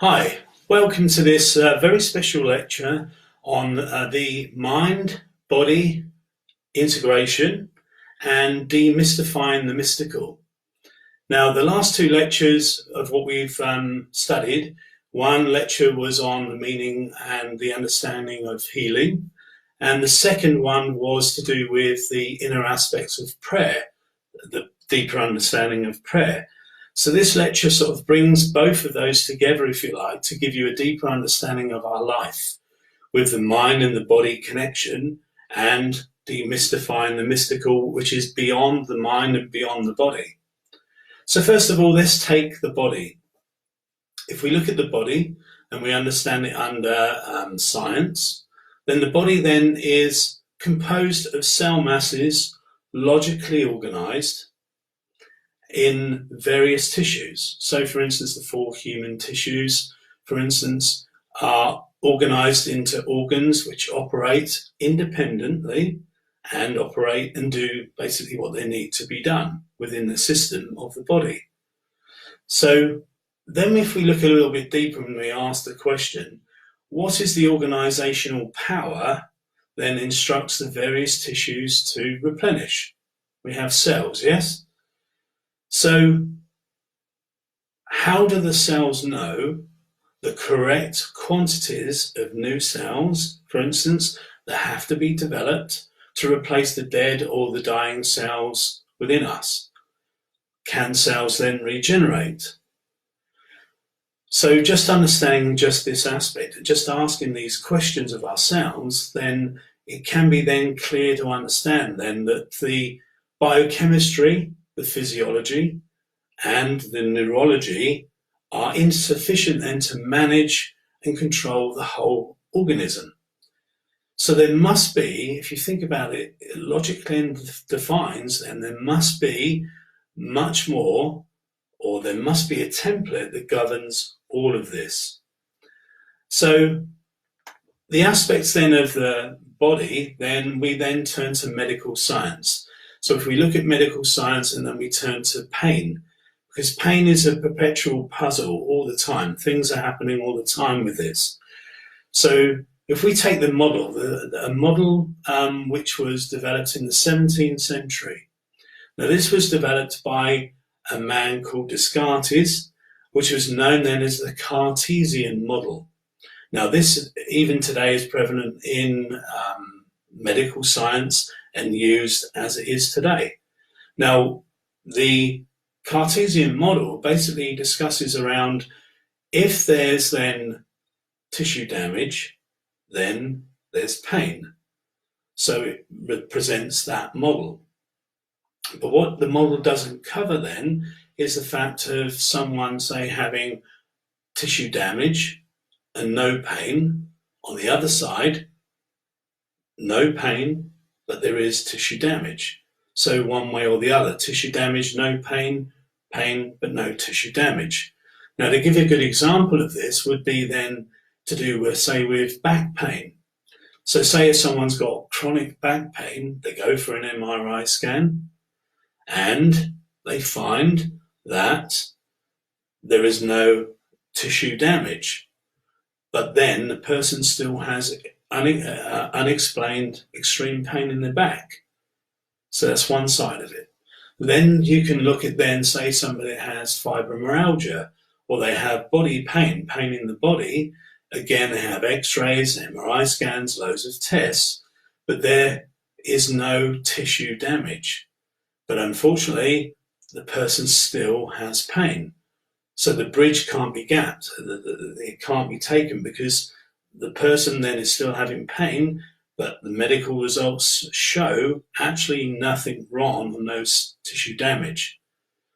Hi, welcome to this very special lecture on the mind-body integration and demystifying the mystical. Now, the last two lectures of what we've studied, one lecture was on the meaning and the understanding of healing, and the second one was to do with the inner aspects of prayer, the deeper understanding of prayer. So this lecture sort of brings both of those together, if you like, to give you a deeper understanding of our life with the mind and the body connection and demystifying the mystical, which is beyond the mind and beyond the body. So first of all, let's take the body. If we look at the body and we understand it under science, then the body then is composed of cell masses logically organized in various tissues. So for instance, the 4 human tissues, for instance, are organized into organs which operate independently and operate and do basically what they need to be done within the system of the body. So then if we look a little bit deeper and we ask the question, what is the organizational power then instructs the various tissues to replenish? We have cells, yes? So how do the cells know the correct quantities of new cells, for instance, that have to be developed to replace the dead or the dying cells within us? Can cells then regenerate? So just understanding just this aspect, just asking these questions of ourselves, then it can be then clear to understand then that the biochemistry, the physiology, and the neurology are insufficient then to manage and control the whole organism. So there must be, if you think about it logically defines, then there must be much more, or there must be a template that governs all of this. So the aspects then of the body, then we then turn to medical science. So if we look at medical science and then we turn to pain, because pain is a perpetual puzzle all the time. Things are happening all the time with this. So if we take the model, a model which was developed in the 17th century. Now this was developed by a man called Descartes, which was known then as the Cartesian model. Now this even today is prevalent in medical science and used as it is today. Now the Cartesian model basically discusses around if there's then tissue damage, then there's pain. So it represents that model. But what the model doesn't cover then is the fact of someone, say, having tissue damage and no pain. On the other side, no pain, but there is tissue damage. So one way or the other, tissue damage, no pain, pain, but no tissue damage. Now, to give you a good example of this would be then to do with, say, with back pain. So say if someone's got chronic back pain, they go for an MRI scan and they find that there is no tissue damage, but then the person still has unexplained extreme pain in their back. So that's one side of it. Then you can look at then, say somebody has fibromyalgia, or they have body pain, pain in the body. Again, they have x-rays, MRI scans, loads of tests, but there is no tissue damage. But unfortunately, the person still has pain. So the bridge can't be gapped, it can't be taken because the person then is still having pain, but the medical results show actually nothing wrong on those tissue damage.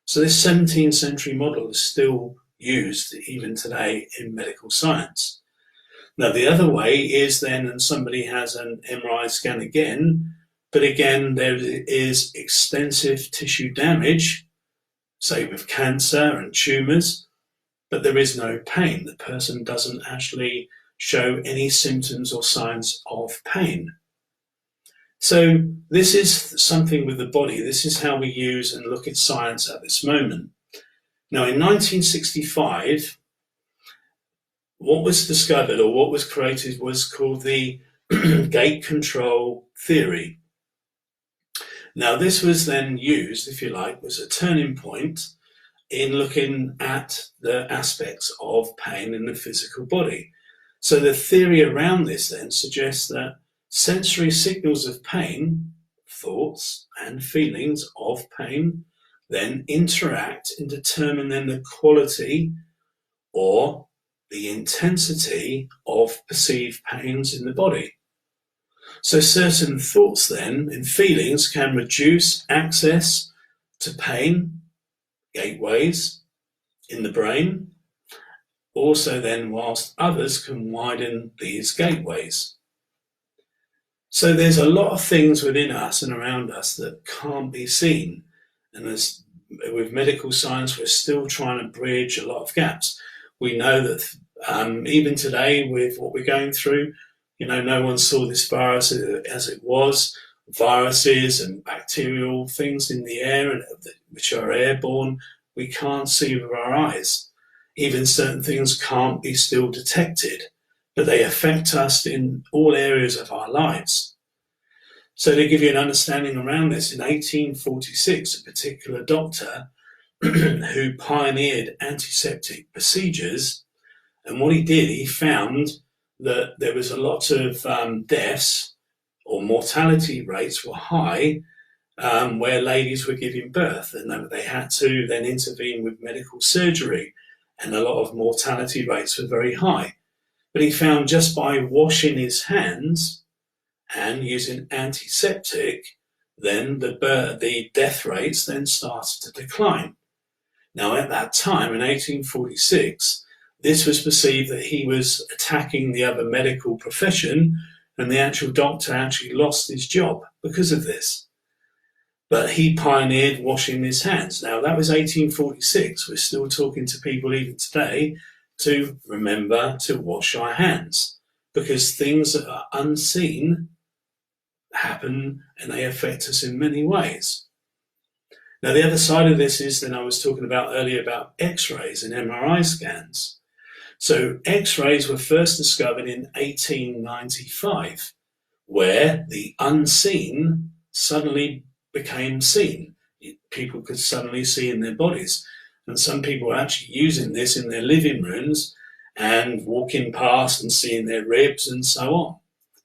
So this 17th century model is still used even today in medical science. Now the other way is then, and somebody has an MRI scan again, but again there is extensive tissue damage, say with cancer and tumours, but there is no pain. The person doesn't actually show any symptoms or signs of pain. So this is something with the body. This is how we use and look at science at this moment. Now in 1965, what was discovered or what was created was called the gate control theory. Now, this was then used, if you like, was a turning point in looking at the aspects of pain in the physical body. So the theory around this then suggests that sensory signals of pain, thoughts and feelings of pain, then interact and determine then the quality or the intensity of perceived pains in the body. So certain thoughts then and feelings can reduce access to pain gateways in the brain, also then whilst others can widen these gateways. So there's a lot of things within us and around us that can't be seen, and as with medical science we're still trying to bridge a lot of gaps. We know that even today with what we're going through, no one saw this virus as it was. Viruses and bacterial things in the air and which are airborne, we can't see with our eyes. Even certain things can't be still detected, but they affect us in all areas of our lives. So to give you an understanding around this, in 1846, a particular doctor who pioneered antiseptic procedures, and what he did, he found that there was a lot of deaths or mortality rates were high where ladies were giving birth, and they had to then intervene with medical surgery, and a lot of mortality rates were very high. But he found just by washing his hands and using antiseptic, then the death rates then started to decline. Now, at that time, in 1846, this was perceived that he was attacking the other medical profession, and the actual doctor actually lost his job because of this. But he pioneered washing his hands. Now, that was 1846. We're still talking to people even today to remember to wash our hands, because things that are unseen happen and they affect us in many ways. Now, the other side of this is, then I was talking about earlier about X-rays and MRI scans. So X-rays were first discovered in 1895, where the unseen suddenly became seen. People could suddenly see in their bodies. And some people were actually using this in their living rooms and walking past and seeing their ribs and so on.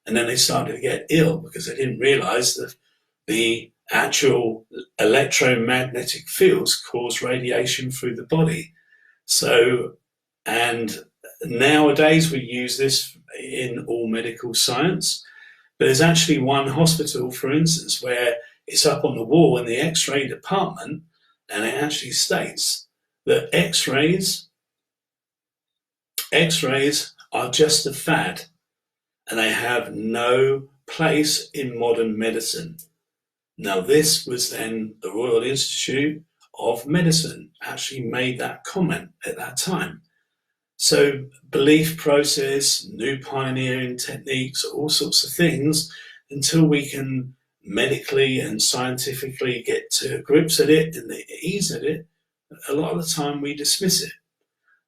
And then they started to get ill because they didn't realize that the actual electromagnetic fields cause radiation through the body. So, and nowadays we use this in all medical science, but there's actually one hospital, for instance, where it's up on the wall in the X-ray department, and it actually states that X-rays are just a fad, and they have no place in modern medicine. Now, this was then the Royal Institute of Medicine actually made that comment at that time. So belief process, new pioneering techniques, all sorts of things, until we can medically and scientifically get to grips at it and the ease at it, a lot of the time we dismiss it.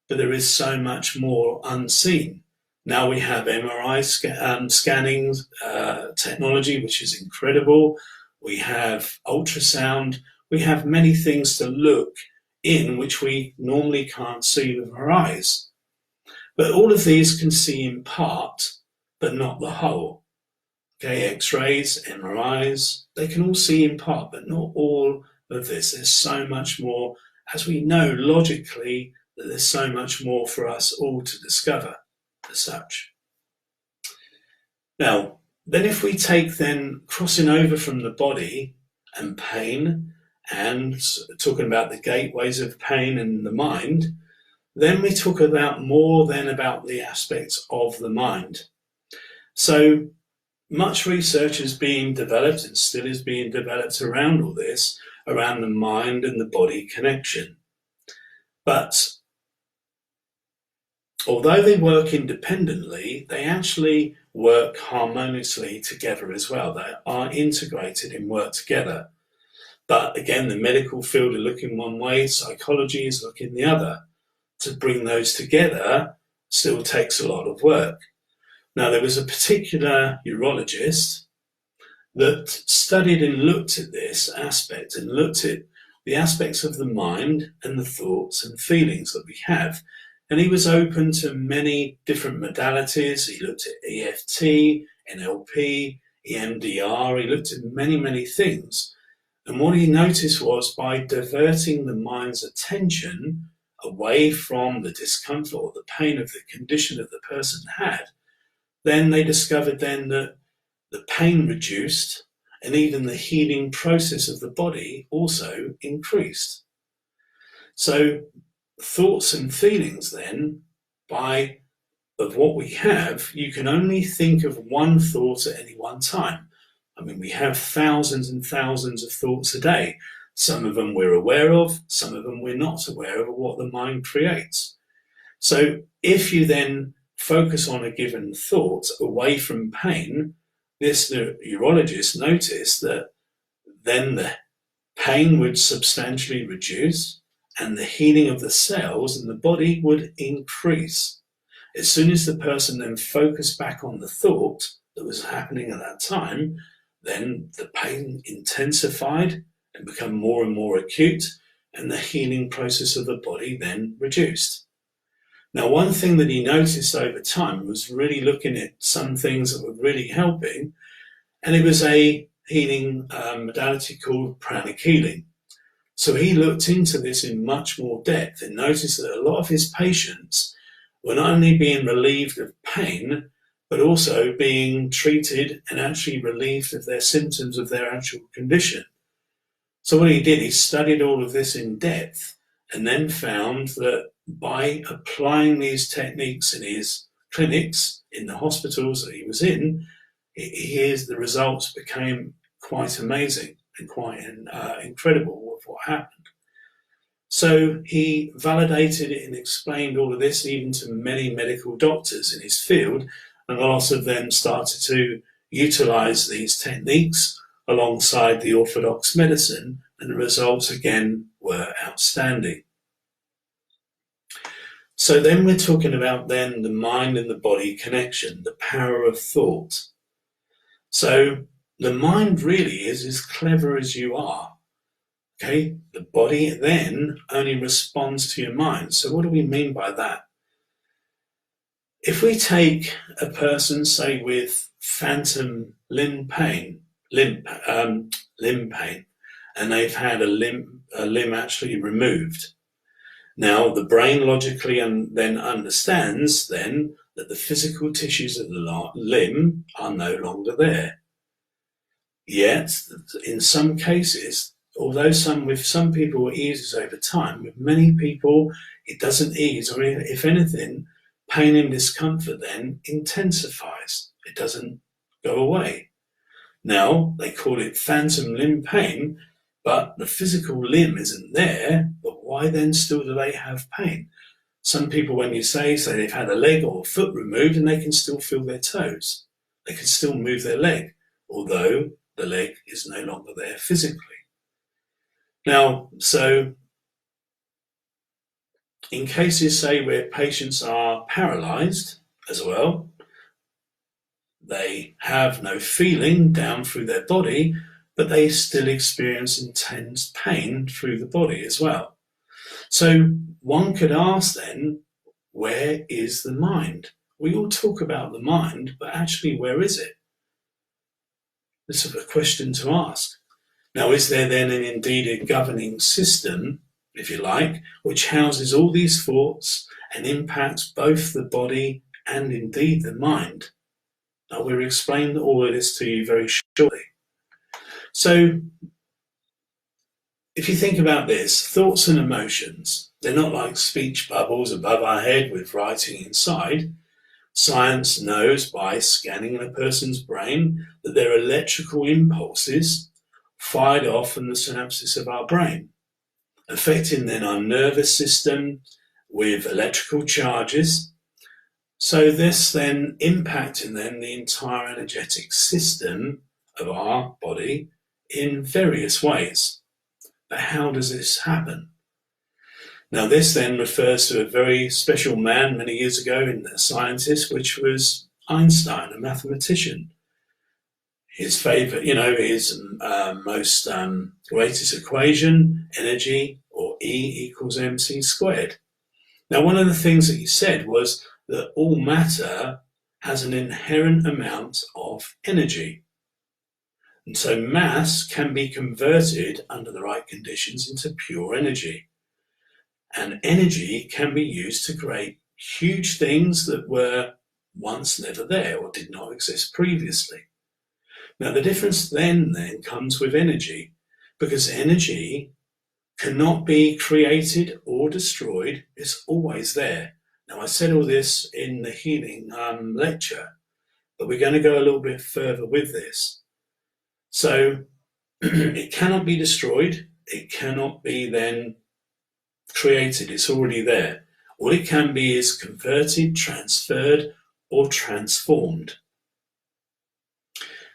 But there is so much more unseen. Now we have MRI scanning technology, which is incredible. We have ultrasound. We have many things to look in which we normally can't see with our eyes. But all of these can see in part, but not the whole. Okay, X-rays, MRIs, they can all see in part, but not all of this. There's so much more, as we know logically, that there's so much more for us all to discover as such. Now, then if we take then crossing over from the body and pain and talking about the gateways of pain and the mind, then we talk about more than about the aspects of the mind. So much research is being developed and still is being developed around all this, around the mind and the body connection. But although they work independently, they actually work harmoniously together as well. They are integrated and work together. But again, the medical field are looking one way, psychology is looking the other. To bring those together still takes a lot of work. Now, there was a particular urologist that studied and looked at this aspect and looked at the aspects of the mind and the thoughts and feelings that we have. And he was open to many different modalities. He looked at EFT, NLP, EMDR. He looked at many, many things. And what he noticed was by diverting the mind's attention away from the discomfort or the pain of the condition that the person had, then they discovered then that the pain reduced and even the healing process of the body also increased. So thoughts and feelings then, of what we have, you can only think of one thought at any one time. I mean, we have thousands and thousands of thoughts a day. Some of them we're aware of, some of them we're not aware of what the mind creates. So if you then focus on a given thought away from pain, the urologist noticed that then the pain would substantially reduce and the healing of the cells in the body would increase. As soon as the person then focused back on the thought that was happening at that time, then the pain intensified and became more and more acute, and the healing process of the body then reduced. Now, one thing that he noticed over time was really looking at some things that were really helping, and it was a healing modality called Pranic Healing. So he looked into this in much more depth and noticed that a lot of his patients were not only being relieved of pain, but also being treated and actually relieved of their symptoms of their actual condition. So what he did, he studied all of this in depth and then found that by applying these techniques in his clinics, in the hospitals that he was in, the results became quite amazing and quite incredible of what happened. So he validated it and explained all of this even to many medical doctors in his field, and lots of them started to utilize these techniques alongside the orthodox medicine, and the results again were outstanding. So then we're talking about then the mind and the body connection, the power of thought. So the mind really is as clever as you are. Okay, the body then only responds to your mind. So what do we mean by that? If we take a person, say, with phantom limb pain, and they've had a limb actually removed. Now, the brain logically then understands then that the physical tissues of the limb are no longer there. Yet, in some cases, although with some people it eases over time, with many people it doesn't ease, or if anything, pain and discomfort then intensifies. It doesn't go away. Now, they call it phantom limb pain, but the physical limb isn't there, but why then still do they have pain? Some people, when you say they've had a leg or a foot removed, and they can still feel their toes. They can still move their leg, although the leg is no longer there physically. Now, so in cases, say, where patients are paralyzed as well, they have no feeling down through their body, but they still experience intense pain through the body as well. So one could ask then, where is the mind? We all talk about the mind, but actually, where is it? This is a question to ask. Now, is there then indeed a governing system, if you like, which houses all these thoughts and impacts both the body and indeed the mind? I will explain all of this to you very shortly. So, if you think about this, thoughts and emotions, they're not like speech bubbles above our head with writing inside. Science knows by scanning a person's brain that there are electrical impulses fired off from the synapses of our brain, affecting then our nervous system with electrical charges. So this then impacting then the entire energetic system of our body in various ways. But how does this happen? Now, this then refers to a very special man many years ago, a scientist, which was Einstein, a mathematician. His favorite, his most greatest equation, energy, or E equals mc squared. Now, one of the things that he said was that all matter has an inherent amount of energy. And so mass can be converted under the right conditions into pure energy. And energy can be used to create huge things that were once never there or did not exist previously. Now, the difference then comes with energy, because energy cannot be created or destroyed. It's always there. Now, I said all this in the healing lecture, but we're going to go a little bit further with this. So it cannot be destroyed. It cannot be then created. It's already there. All it can be is converted, transferred, or transformed.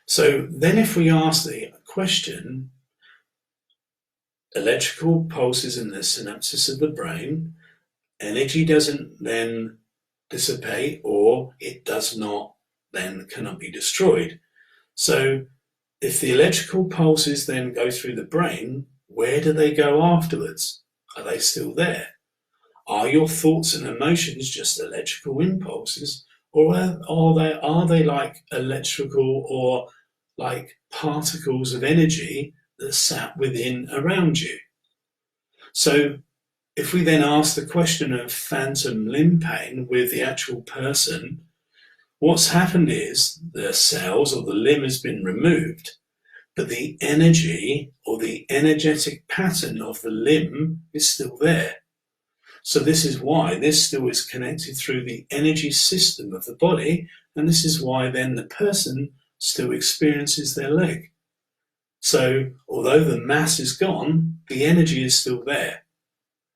So then if we ask the question, electrical pulses in the synapses of the brain, energy doesn't then dissipate, or it does not then cannot be destroyed. So if the electrical pulses then go through the brain, where do they go afterwards? Are they still there? Are your thoughts and emotions just electrical impulses, or are they like electrical or like particles of energy that sat within around you? So if we then ask the question of phantom limb pain with the actual person, what's happened is the cells or the limb has been removed, but the energy or the energetic pattern of the limb is still there. So this is why this still is connected through the energy system of the body, and this is why then the person still experiences their leg. So although the mass is gone, the energy is still there.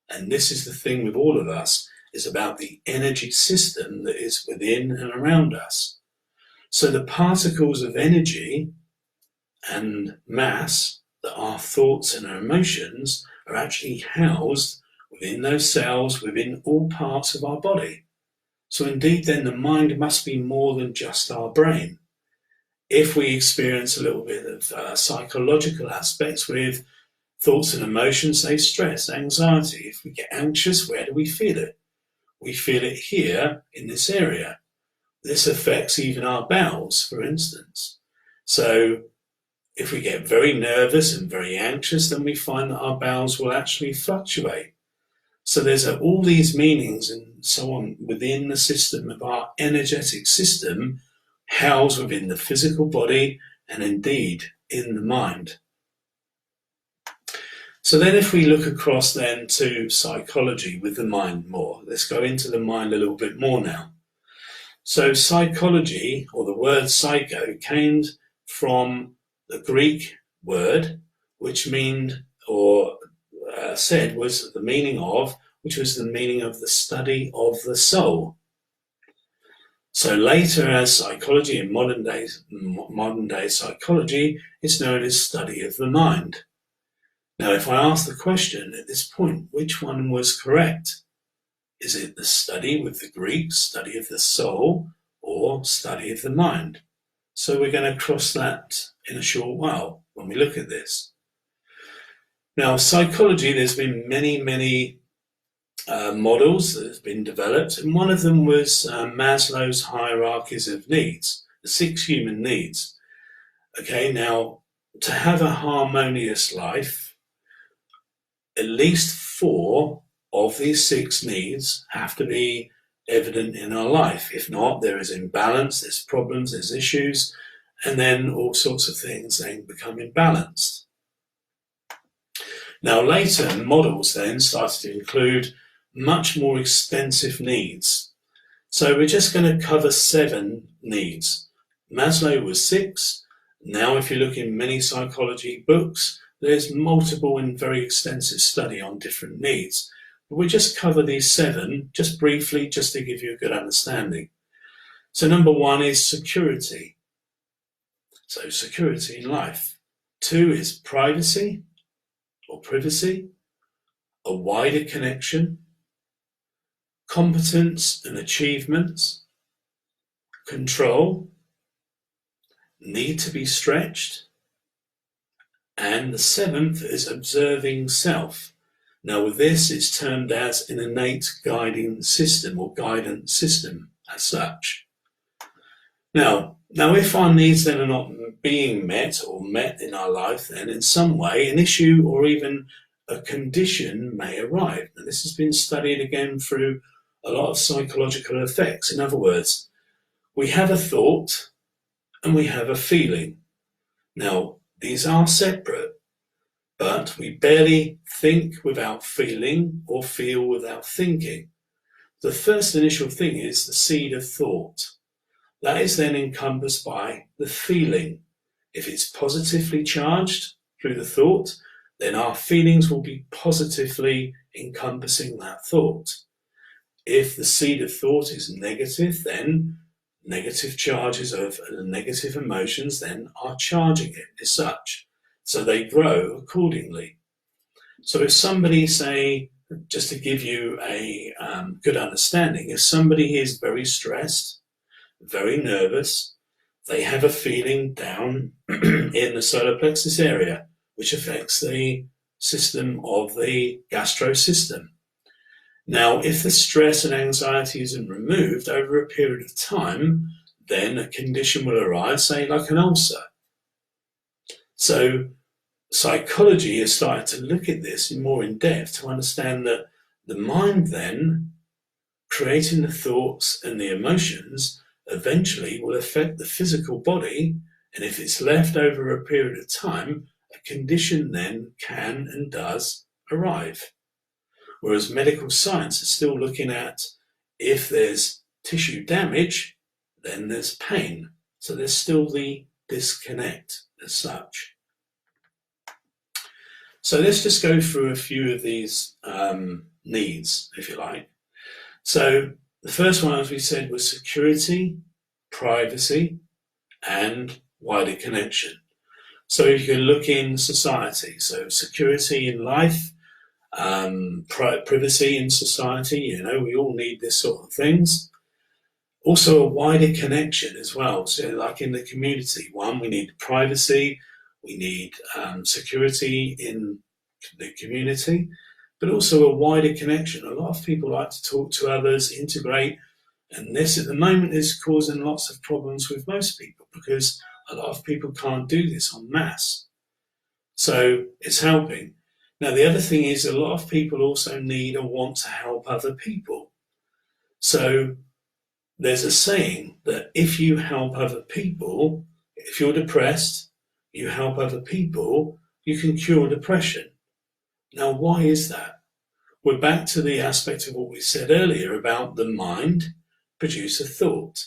And this is the thing with all of us, is about the energy system that is within and around us. So the particles of energy and mass that are thoughts and our emotions are actually housed within those cells, within all parts of our body. So indeed then the mind must be more than just our brain. If we experience a little bit of psychological aspects with thoughts and emotions, say stress, anxiety, if we get anxious, where do we feel it? We feel it here in this area. This affects even our bowels, for instance. So if we get very nervous and very anxious, then we find that our bowels will actually fluctuate. So there's all these meanings and so on within the system of our energetic system, housed within the physical body and indeed in the mind. So then if we look across then to psychology with the mind more, let's go into the mind a little bit more now. So psychology, or the word psycho, came from the Greek word, which meant, or said was the meaning of, which was the meaning of the study of the soul. So later, as psychology in modern day psychology, it's known as study of the mind. Now, if I ask the question at this point, which one was correct? Is it the study with the Greek, study of the soul, or study of the mind? So we're going to cross that in a short while when we look at this. Now, psychology, there's been many models that have been developed, and one of them was Maslow's hierarchies of needs, the 6 human needs. Okay, now, to have a harmonious life, at least 4 of these 6 needs have to be evident in our life. If not, there is imbalance, there's problems, there's issues, and then all sorts of things then become imbalanced. Now later, models then started to include much more extensive needs. So we're just going to cover 7 needs. Maslow was 6. Now if you look in many psychology books, there's multiple and very extensive study on different needs. But we'll just cover these 7, just briefly, just to give you a good understanding. So number 1 is security. So security in life. 2 is privacy or privacy. a wider connection, competence and achievements, control, need to be stretched, and the seventh is observing self. Now with this, it's termed as an innate guiding system or guidance system as such. Now if our needs then are not being met or met in our life, then in some way an issue or even a condition may arrive. And this has been studied again through a lot of psychological effects. In other words, we have a thought and we have a feeling. Now, these are separate, but we barely think without feeling or feel without thinking. The first initial thing is the seed of thought. That is then encompassed by the feeling. If it's positively charged through the thought, then our feelings will be positively encompassing that thought. If the seed of thought is negative, then negative charges of negative emotions then are charging it as such. So they grow accordingly. So if somebody, say, just to give you a good understanding, if somebody is very stressed, very nervous, they have a feeling down in the solar plexus area, which affects the system of the gastro system. Now, if the stress and anxiety isn't removed over a period of time, then a condition will arise, say like an ulcer. So psychology has started to look at this more in depth to understand that the mind then, creating the thoughts and the emotions, eventually will affect the physical body, and if it's left over a period of time, a condition then can and does arrive. Whereas medical science is still looking at if there's tissue damage, then there's pain. So there's still the disconnect as such. So let's just go through a few of these needs, if you like. So the first one, as we said, was security, privacy, and wider connection. So you can look in society, so security in life, privacy in society, we all need this sort of things. Also a wider connection as well. So like in the community, we need privacy, we need security in the community, but also a wider connection. A lot of people like to talk to others, integrate, and this at the moment is causing lots of problems with most people because a lot of people can't do this en masse. So it's helping. Now, the other thing is a lot of people also need or want to help other people. So there's a saying that if you help other people, if you're depressed, you help other people, you can cure depression. Now, why is that? We're back to the aspect of what we said earlier about the mind produce a thought.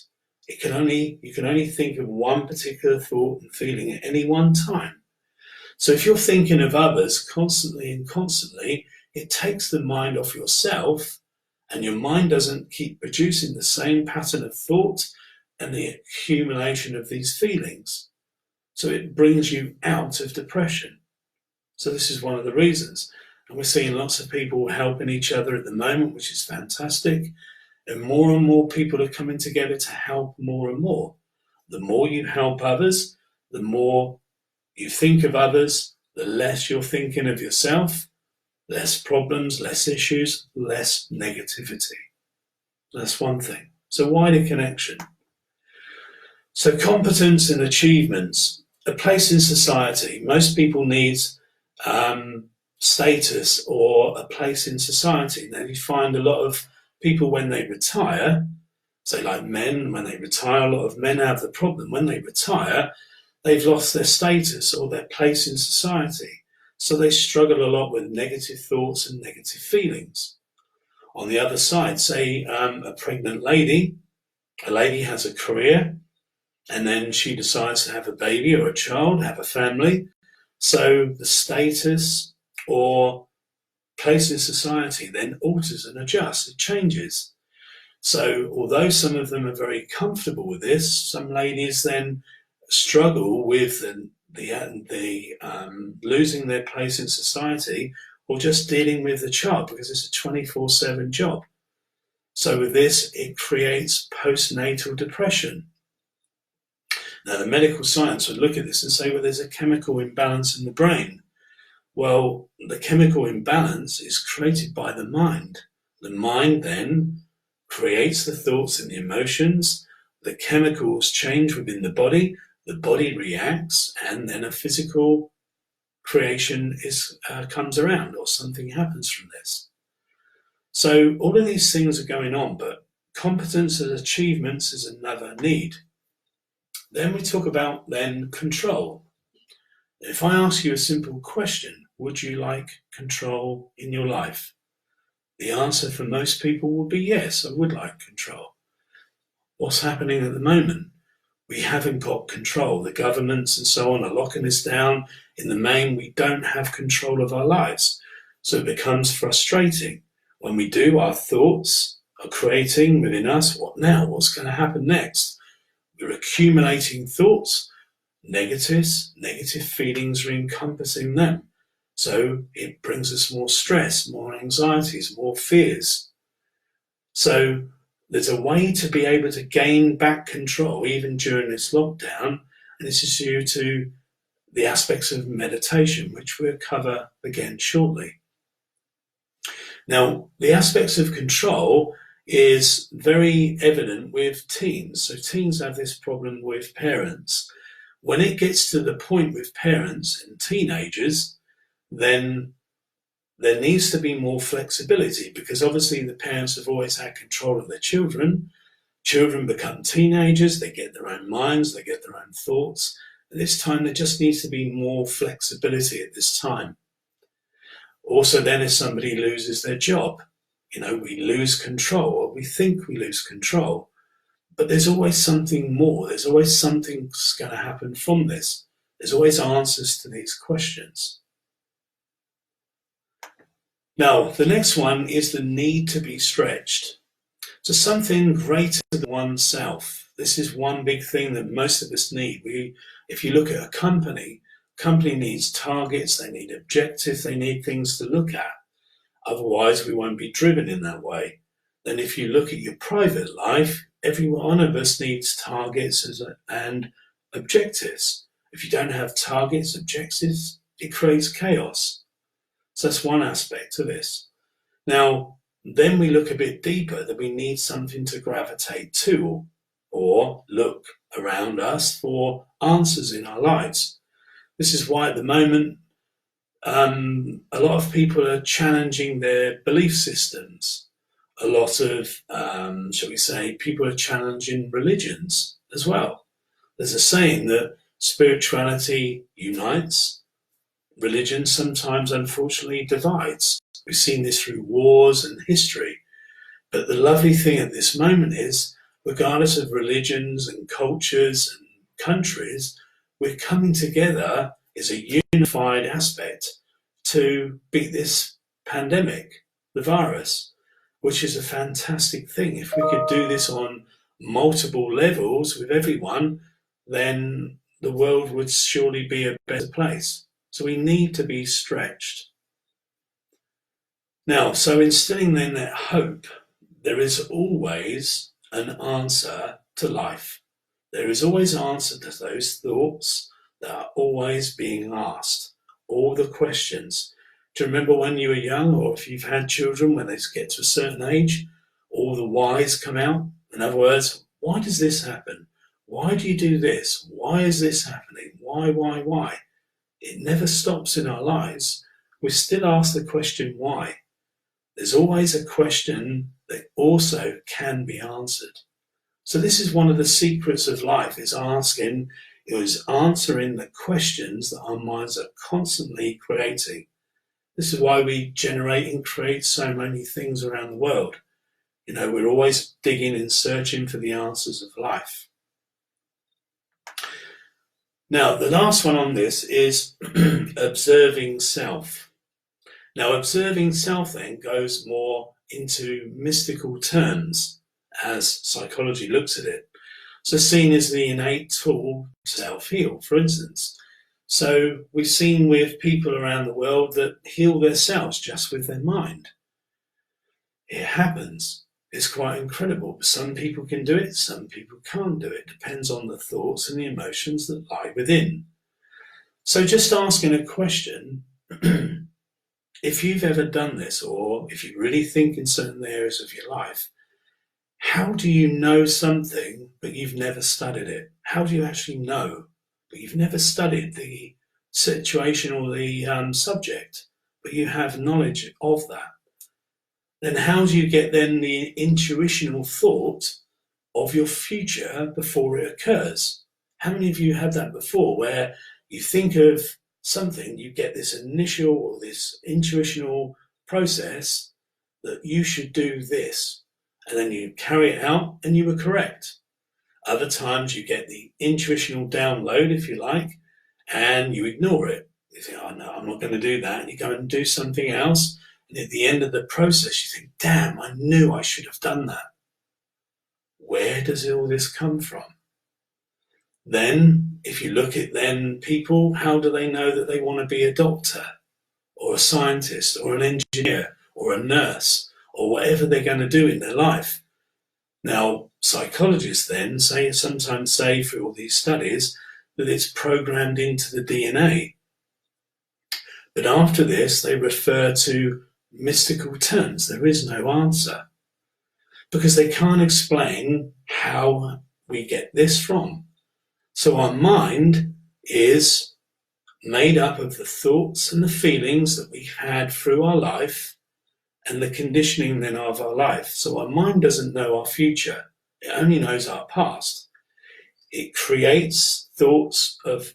You can only think of one particular thought and feeling at any one time. So if you're thinking of others constantly and constantly, it takes the mind off yourself, and your mind doesn't keep producing the same pattern of thought and the accumulation of these feelings. So it brings you out of depression. So this is one of the reasons. And we're seeing lots of people helping each other at the moment, which is fantastic. And more people are coming together to help more and more. The more you help others, the more you think of others, the less you're thinking of yourself, less problems, less issues, less negativity. That's one thing. So wider connection. So competence and achievements. A place in society. Most people need status or a place in society. Now you find a lot of people when they retire, say like men, when they retire, a lot of men have the problem. When they retire, they've lost their status or their place in society. So they struggle a lot with negative thoughts and negative feelings. On the other side, say a pregnant lady, a lady has a career and then she decides to have a baby or a child, have a family. So the status or place in society then alters and adjusts, it changes. So although some of them are very comfortable with this, some ladies then struggle with the losing their place in society or just dealing with the child because it's a 24/7 job. So with this, it creates postnatal depression. Now, the medical science would look at this and say, well, there's a chemical imbalance in the brain. Well, the chemical imbalance is created by the mind. The mind then creates the thoughts and the emotions, the chemicals change within the body reacts, and then a physical creation comes around, or something happens from this. So all of these things are going on, but competence and achievements is another need. Then we talk about control. If I ask you a simple question, would you like control in your life? The answer for most people will be yes, I would like control. What's happening at the moment? We haven't got control. The governments and so on are locking us down. In the main, we don't have control of our lives. So it becomes frustrating. When we do, our thoughts are creating within us, what now? What's going to happen next? We're accumulating thoughts, negative feelings are encompassing them. So it brings us more stress, more anxieties, more fears. So there's a way to be able to gain back control even during this lockdown, and this is due to the aspects of meditation, which we'll cover again shortly. Now, the aspects of control is very evident with teens. So teens have this problem with parents. When it gets to the point with parents and teenagers, then there needs to be more flexibility, because obviously the parents have always had control of their children. Children become teenagers, they get their own minds, they get their own thoughts. At this time, there just needs to be more flexibility at this time. Also, then if somebody loses their job, we lose control, or we think we lose control. But there's always something more. There's always something that's going to happen from this. There's always answers to these questions. Now, the next one is the need to be stretched to something greater than oneself. This is one big thing that most of us need. If you look at a company needs targets, they need objectives, they need things to look at. Otherwise, we won't be driven in that way. Then if you look at your private life, every one of us needs targets and objectives. If you don't have targets, objectives, it creates chaos. So that's one aspect of this. Now, then we look a bit deeper, that we need something to gravitate to or look around us for answers in our lives. This is why at the moment, a lot of people are challenging their belief systems. A lot of, shall we say, people are challenging religions as well. There's a saying that spirituality unites, religion sometimes unfortunately divides. We've seen this through wars and history. But the lovely thing at this moment is, regardless of religions and cultures and countries, we're coming together as a unified aspect to beat this pandemic, the virus, which is a fantastic thing. If we could do this on multiple levels with everyone, then the world would surely be a better place. So we need to be stretched. Now, so instilling then that hope, there is always an answer to life. There is always an answer to those thoughts that are always being asked. All the questions. Do you remember when you were young, or if you've had children, when they get to a certain age, all the whys come out? In other words, why does this happen? Why do you do this? Why is this happening? Why? It never stops in our lives. We still ask the question why. There's always a question that also can be answered. So this is one of the secrets of life, is answering the questions that our minds are constantly creating. This is why we generate and create so many things around the world. We're always digging and searching for the answers of life. Now, the last one on this is observing self. Now, observing self then goes more into mystical terms as psychology looks at it. So seen as the innate tool to self-heal, for instance. So we've seen with people around the world that heal themselves just with their mind. It happens. It's quite incredible. Some people can do it, some people can't do it. Depends on the thoughts and the emotions that lie within. So just asking a question, if you've ever done this, or if you really think in certain areas of your life, how do you know something but you've never studied it? How do you actually know but you've never studied the situation or the subject, but you have knowledge of that? Then how do you get then the intuitional thought of your future before it occurs? How many of you had that before, where you think of something, you get this initial or this intuitional process that you should do this, and then you carry it out and you were correct? Other times you get the intuitional download, if you like, and you ignore it. You think, oh no, I'm not going to do that. And you go and do something else. And at the end of the process, you think, damn, I knew I should have done that. Where does all this come from? Then, if you look at then people, how do they know that they want to be a doctor or a scientist or an engineer or a nurse or whatever they're going to do in their life? Now, psychologists then sometimes say through all these studies that it's programmed into the DNA. But after this, they refer to mystical terms. There is no answer, because they can't explain how we get this from. So our mind is made up of the thoughts and the feelings that we've had through our life and the conditioning then of our life. So our mind doesn't know our future. It only knows our past. It creates thoughts of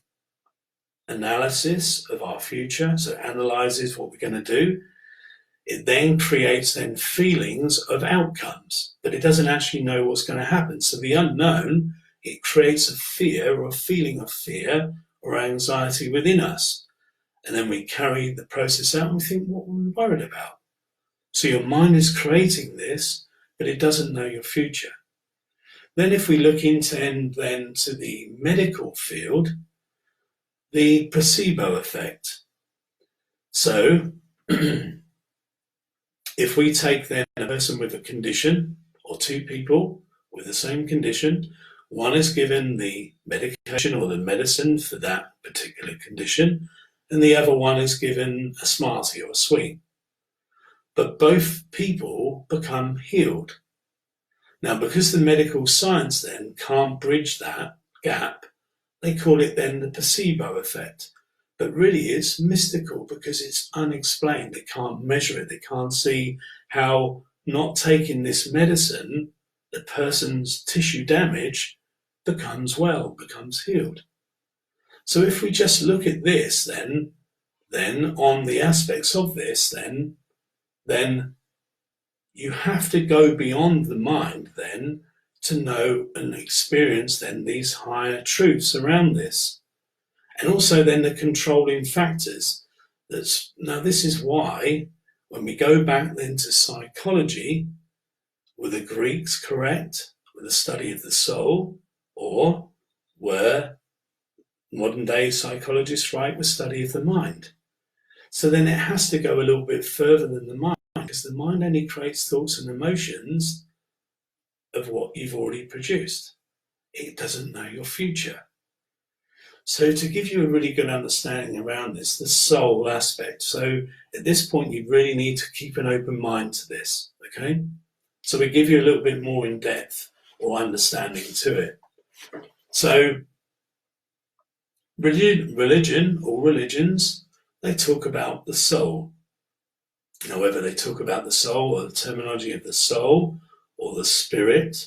analysis of our future, so it analyzes what we're going to do. It then creates then feelings of outcomes, but it doesn't actually know what's going to happen. So the unknown, it creates a fear or a feeling of fear or anxiety within us. And then we carry the process out and we think, what were we worried about? So your mind is creating this, but it doesn't know your future. Then if we look into then to the medical field, the placebo effect. So if we take then a person with a condition, or two people with the same condition, one is given the medication or the medicine for that particular condition, and the other one is given a Smartie or a sweet. But both people become healed. Now, because the medical science then can't bridge that gap, they call it then the placebo effect. But really it's mystical because it's unexplained. They can't measure it. They can't see how not taking this medicine, the person's tissue damage becomes well, becomes healed. So if we just look at this then on the aspects of this, then you have to go beyond the mind then to know and experience then these higher truths around this. And also then the controlling factors. Now this is why when we go back then to psychology, were the Greeks correct with the study of the soul, or were modern day psychologists right with study of the mind? So then it has to go a little bit further than the mind, because the mind only creates thoughts and emotions of what you've already produced. It doesn't know your future. So to give you a really good understanding around this, the soul aspect. So at this point, you really need to keep an open mind to this, okay? So we give you a little bit more in depth or understanding to it. So religion or religions, they talk about the soul. However, they talk about the soul or the terminology of the soul or the spirit.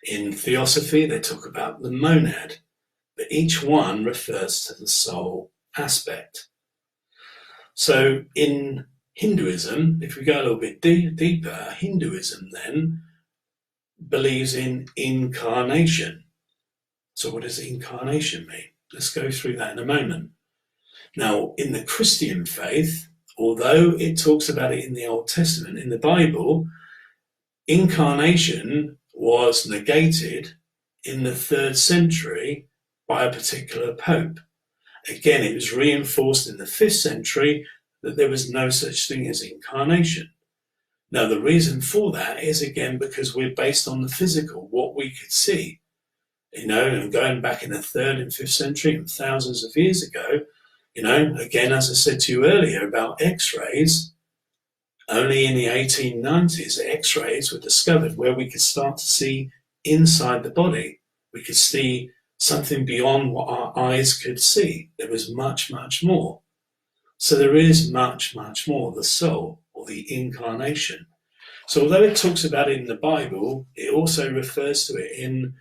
In theosophy, they talk about the monad. But each one refers to the soul aspect. So in Hinduism, if we go a little bit deeper, Hinduism then believes in incarnation. So what does incarnation mean? Let's go through that in a moment. Now, in the Christian faith, although it talks about it in the Old Testament, in the Bible, incarnation was negated in the 3rd century by a particular pope. Again, it was reinforced in the 5th century that there was no such thing as incarnation. Now, the reason for that is, again, because we're based on the physical, what we could see. And going back in the 3rd and 5th century and thousands of years ago, again, as I said to you earlier about X-rays, only in the 1890s, X-rays were discovered where we could start to see inside the body. We could see something beyond what our eyes could see. There was much, much more. So there is much, much more, the soul or the incarnation. So although it talks about it in the Bible, it also refers to it in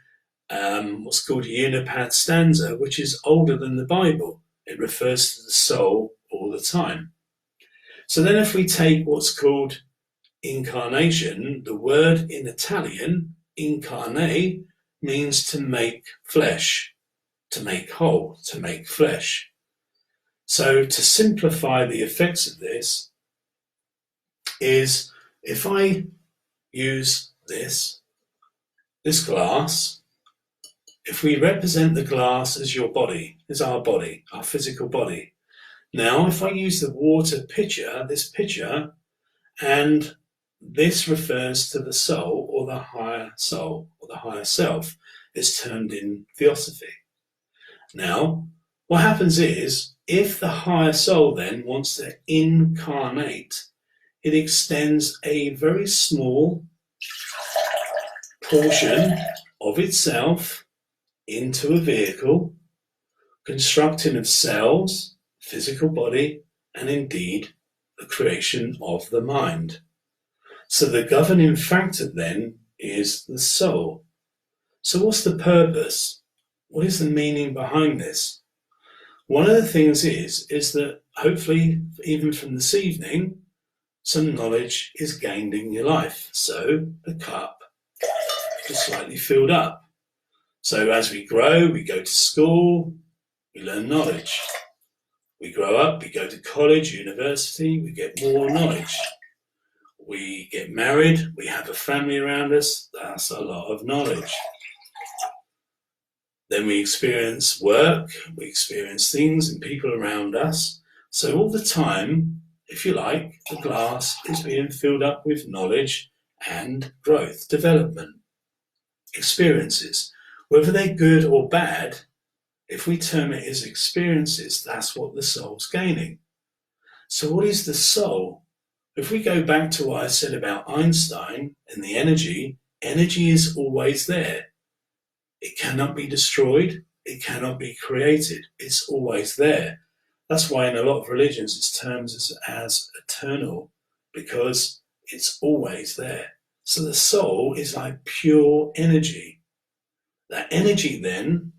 what's called Unipad stanza, which is older than the Bible. It refers to the soul all the time. So then if we take what's called incarnation, the word in Italian, incarnate, means to make flesh, to make whole, to make flesh. So to simplify the effects of this is if I use this glass, if we represent the glass as your body, as our body, our physical body. Now, if I use the water pitcher, this pitcher, and this refers to the soul or the higher soul or the higher self, it's termed in theosophy. Now, what happens is, if the higher soul then wants to incarnate, it extends a very small portion of itself into a vehicle constructed of cells, physical body, and indeed the creation of the mind. So the governing factor then is the soul. So what's the purpose? What is the meaning behind this? One of the things is that hopefully even from this evening, some knowledge is gained in your life. So the cup is slightly filled up. So as we grow, we go to school, we learn knowledge. We grow up, we go to college, university, we get more knowledge. We get married, we have a family around us, that's a lot of knowledge. Then we experience work, we experience things and people around us. So all the time, if you like, the glass is being filled up with knowledge and growth, development, experiences. Whether they're good or bad, if we term it as experiences, that's what the soul's gaining. So what is the soul? If we go back to what I said about Einstein and the energy is always there. It cannot be destroyed. It cannot be created. It's always there. That's why in a lot of religions it's termed as eternal, because it's always there. So the soul is like pure energy. That energy then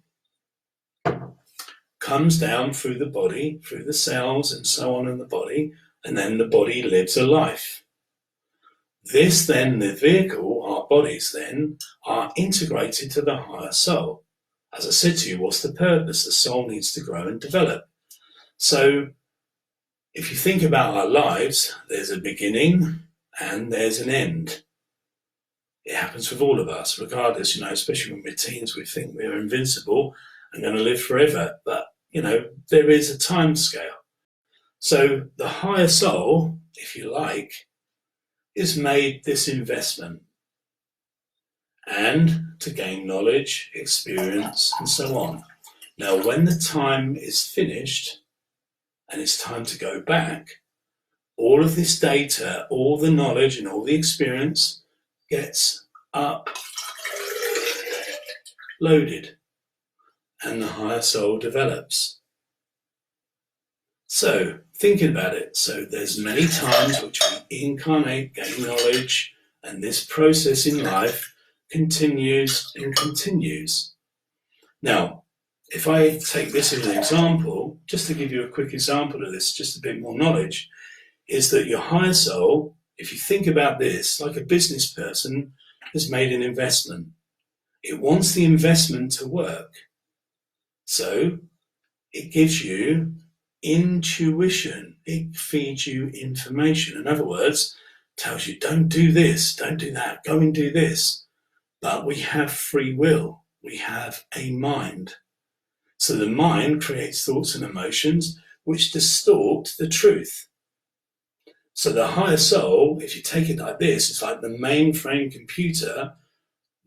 comes down through the body, through the cells and so on in the body, and then the body lives a life. This then, the vehicle, our bodies then, are integrated to the higher soul. As I said to you, what's the purpose? The soul needs to grow and develop. So if you think about our lives, there's a beginning and there's an end. It happens with all of us, regardless, especially when we're teens, we think we're invincible and going to live forever. But, there is a time scale. So the higher soul, if you like, is made this investment and to gain knowledge, experience, and so on. Now, when the time is finished and it's time to go back, all of this data, all the knowledge and all the experience gets uploaded and the higher soul develops. So, thinking about it, so there's many times which we incarnate, gain knowledge, and this process in life continues and continues. Now, if I take this as an example, just to give you a quick example of this, just a bit more knowledge, is that your higher soul, if you think about this, like a business person has made an investment. It wants the investment to work. So it gives you intuition. It feeds you information. In other words, tells you, don't do this, don't do that, go and do this. But we have free will. We have a mind. So the mind creates thoughts and emotions which distort the truth. So the higher soul, if you take it like this, it's like the mainframe computer.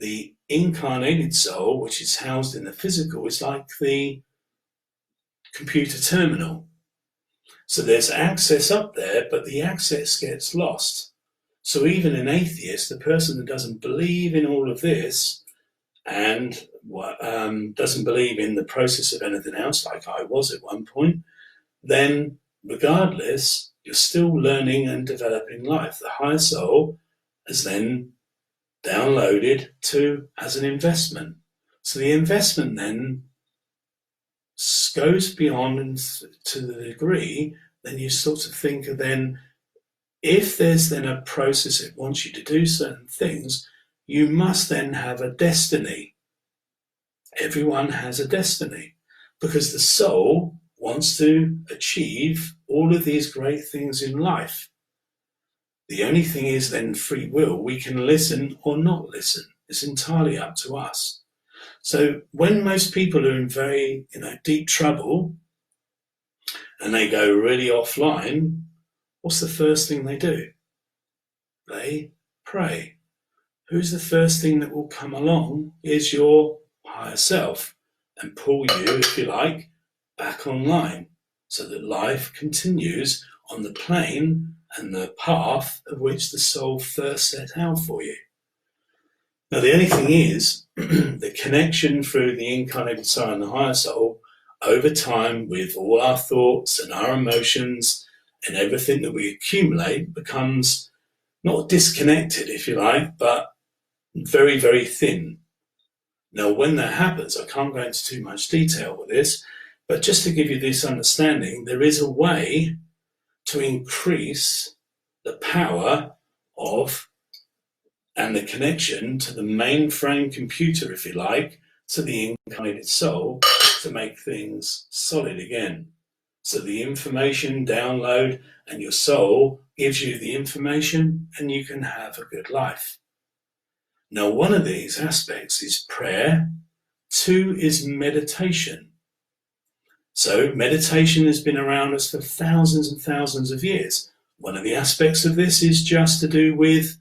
The incarnated soul, which is housed in the physical, is like the computer terminal. So there's access up there, but the access gets lost. So even an atheist, the person that doesn't believe in all of this and doesn't believe in the process of anything else, like I was at one point, then regardless, you're still learning and developing life. The higher soul is then downloaded as an investment. So the investment then goes beyond to the degree, then you sort of think of then, if there's then a process that wants you to do certain things, you must then have a destiny. Everyone has a destiny because the soul wants to achieve all of these great things in life. The only thing is then free will. We can listen or not listen. It's entirely up to us. So when most people are in very deep trouble and they go really offline, what's the first thing they do? They pray. Who's the first thing that will come along is your higher self and pull you, if you like, back online so that life continues on the plane and the path of which the soul first set out for you. Now, the only thing is, the connection through the incarnated soul and the higher soul over time with all our thoughts and our emotions and everything that we accumulate becomes not disconnected, if you like, but very, very thin. Now, when that happens, I can't go into too much detail with this, but just to give you this understanding, there is a way to increase the power of and the connection to the mainframe computer, if you like, to the incarnated soul to make things solid again. So the information download and your soul gives you the information and you can have a good life. Now, one of these aspects is prayer. 2 is meditation. So meditation has been around us for thousands and thousands of years. One of the aspects of this is just to do with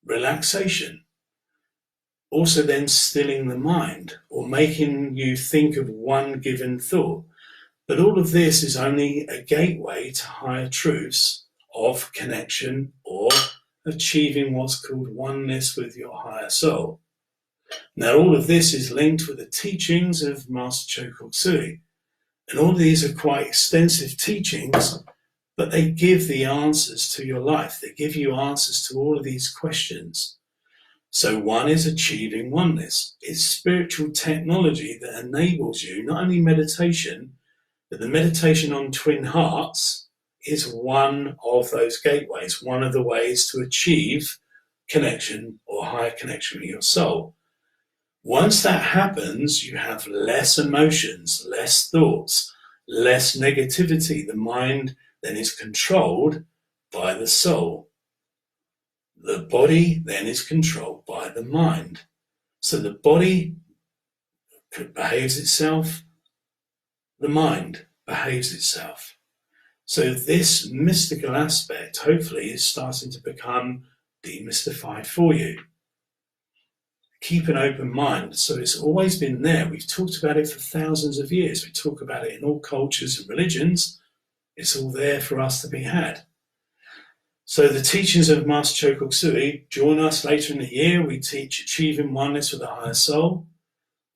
relaxation. Also then stilling the mind or making you think of one given thought. But all of this is only a gateway to higher truths of connection or achieving what's called oneness with your higher soul. Now, all of this is linked with the teachings of Master Chogyal Tsui. And all of these are quite extensive teachings, but they give the answers to your life. They give you answers to all of these questions. So one is achieving oneness. It's spiritual technology that enables you, not only meditation, but the meditation on twin hearts is one of those gateways, one of the ways to achieve connection or higher connection with your soul. Once that happens, you have less emotions, less thoughts, less negativity. The mind then is controlled by the soul. The body then is controlled by the mind. So the body behaves itself, the mind behaves itself. So this mystical aspect, hopefully, is starting to become demystified for you. Keep an open mind. So it's always been there. We've talked about it for thousands of years. We talk about it in all cultures and religions. It's all there for us to be had. So the teachings of Master Chogyal Tsui, join us later in the year. We teach achieving oneness with the higher soul.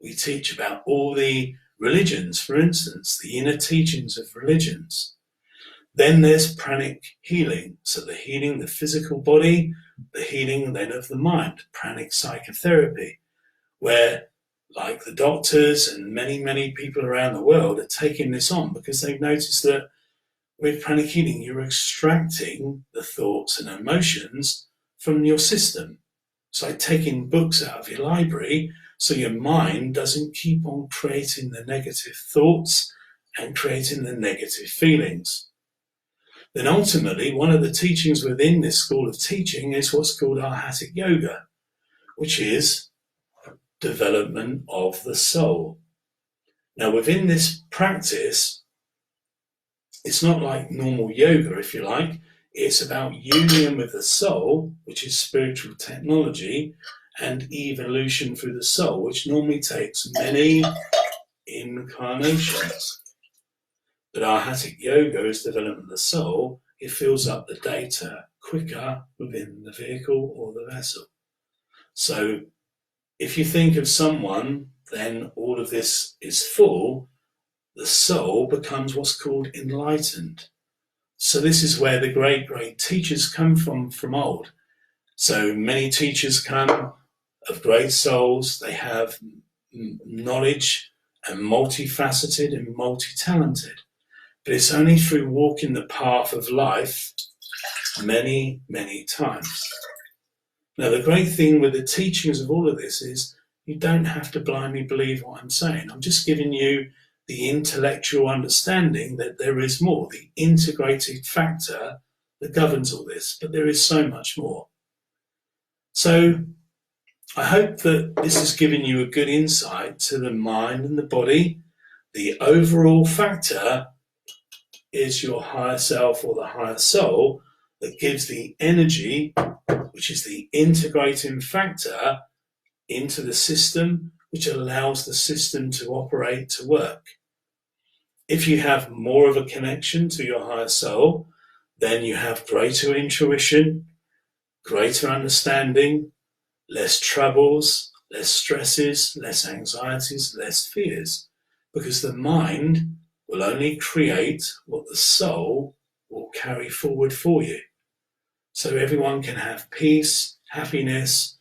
We teach about all the religions, for instance, the inner teachings of religions. Then there's Pranic Healing, so the healing the physical body, the healing then of the mind, pranic psychotherapy, where like the doctors and many, many people around the world are taking this on because they've noticed that with pranic healing, you're extracting the thoughts and emotions from your system. It's like taking books out of your library so your mind doesn't keep on creating the negative thoughts and creating the negative feelings. Then ultimately, one of the teachings within this school of teaching is what's called Ahatic Yoga, which is development of the soul. Now, within this practice, it's not like normal yoga, if you like. It's about union with the soul, which is spiritual technology, and evolution through the soul, which normally takes many incarnations. But Ahatic Yoga is developing the soul. It fills up the data quicker within the vehicle or the vessel. So if you think of someone, then all of this is full. The soul becomes what's called enlightened. So this is where the great, great teachers come from old. So many teachers come of great souls. They have knowledge and multifaceted and multi-talented. But it's only through walking the path of life many, many times. Now, the great thing with the teachings of all of this is you don't have to blindly believe what I'm saying. I'm just giving you the intellectual understanding that there is more, the integrated factor that governs all this, but there is so much more. So I hope that this has given you a good insight to the mind and the body. The overall factor is your higher self or the higher soul that gives the energy, which is the integrating factor, into the system, which allows the system to operate, to work. If you have more of a connection to your higher soul, then you have greater intuition, greater understanding, less troubles, less stresses, less anxieties, less fears, because the mind will only create what the soul will carry forward for you. So everyone can have peace, happiness,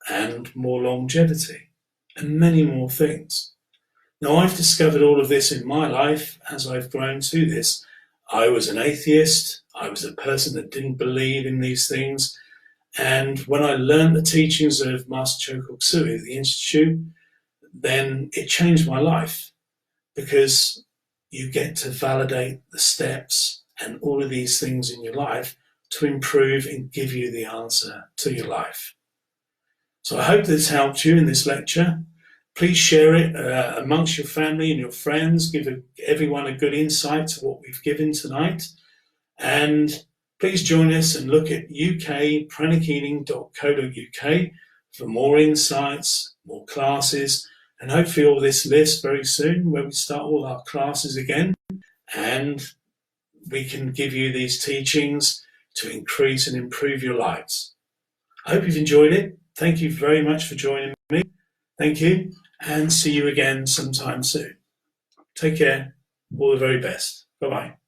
and more longevity, and many more things. Now, I've discovered all of this in my life as I've grown to this. I was an atheist. I was a person that didn't believe in these things. And when I learned the teachings of Master Chogyam Tsui at the Institute, then it changed my life, because you get to validate the steps and all of these things in your life to improve and give you the answer to your life. So I hope this helped you in this lecture. Please share it amongst your family and your friends. Give everyone a good insight to what we've given tonight. And please join us and look at ukpranichealing.co.uk for more insights, more classes, and hopefully all this list very soon, where we start all our classes again, and we can give you these teachings to increase and improve your lives. I hope you've enjoyed it. Thank you very much for joining me. Thank you, and see you again sometime soon. Take care. All the very best. Bye-bye.